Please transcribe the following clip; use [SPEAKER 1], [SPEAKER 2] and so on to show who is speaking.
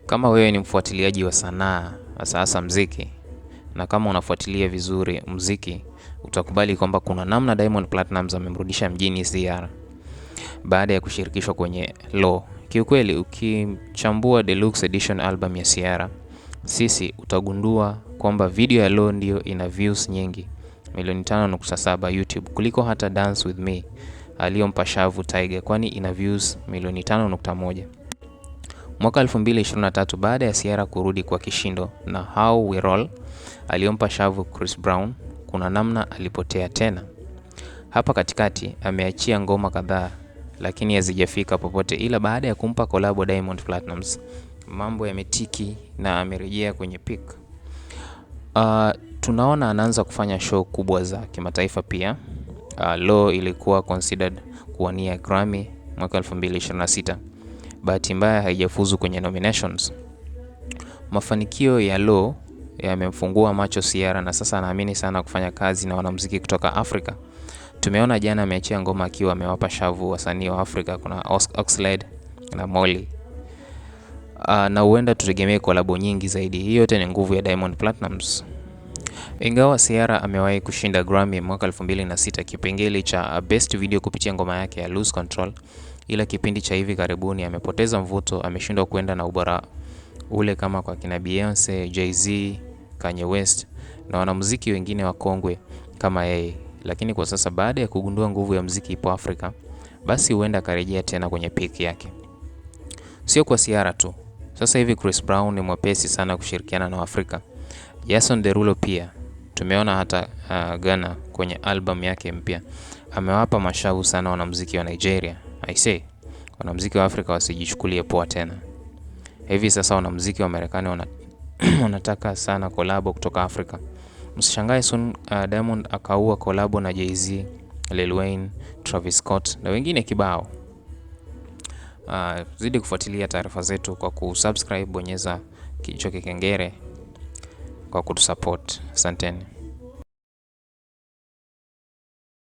[SPEAKER 1] Kama wewe ni mfuatiliaji wa sanaa, hasa muziki, na kama unafuatilia vizuri muziki, utakubali kwamba kuna namna Diamond Platnumz amemrudisha mjini CR baada ya kushirikishwa kwenye Law. Kiukweli ukichambua Deluxe Edition album ya CR, sisi utagundua kwamba video ya Law ndio ina views nyingi, milioni 5.7 YouTube, kuliko hata Dance With Me aliyompa shavu Tiger, kwani ina views milioni 5.1. Mwaka 2023 baada ya CR kurudi kwa kishindo na How We Roll aliyompa shavu Chris Brown, kuna namna alipotea tena. Hapa katikati ameachia ngoma kadhaa lakini hazijafika popote, ila baada ya kumpa collab Diamond Platnumz mambo yametiki na amerejea kwenye peak. Tunaona anaanza kufanya show kubwa za kimataifa pia. Law ilikuwa considered kuwania Grammy mwaka 2026. Bahati mbaya haijafuzu kwenye nominations. Mafanikio ya Law yamemfungua macho CR na sasa anaamini sana kufanya kazi na wanamuziki kutoka Afrika. Tumeona jana ameachia ngoma akiwa amewapa shavu wasanii wa Afrika, kuna Oxlade na Molly. Na huenda tutegemee kolabo nyingi zaidi. Hiyo yote ni nguvu ya Diamond Platnumz. Ingawa CR amewahi kushinda Grammy mwaka 2006 kipengele cha Best Video kupitia ngoma yake ya Lose Control, ila kipindi cha hivi karibuni amepoteza mvuto, ameshindwa kwenda na ubora ule kama kwa kina Beyonce, Jay-Z, Kanye West na wanamuziki wengine wakongwe kama yeye. Lakini kwa sasa baada ya kugundua nguvu ya muziki ipo Afrika, basi huenda karejea tena kwenye peak yake. Sio kwa CR tu. Sasa hivi Chris Brown ni mwepesi sana kushirikiana na Afrika. Jason Derulo pia. Tumeona hata Ghana kwenye album yake mpya amewapa mashavu sana wanamuziki wa Nigeria. I say, wanamuziki wa Afrika wasijichukulie poa tena. Hivi sasa wanamuziki wa Marekani wanataka sana kolabo kutoka Afrika. Msishangae soon Diamond akaua kolabo na Jay-Z, Lil Wayne, Travis Scott na wengine kibao. Zidi kufuatilia taarifa zetu kwa kusubscribe, bonyeza kichwa kikengele kwa kutusupport. Asanteni.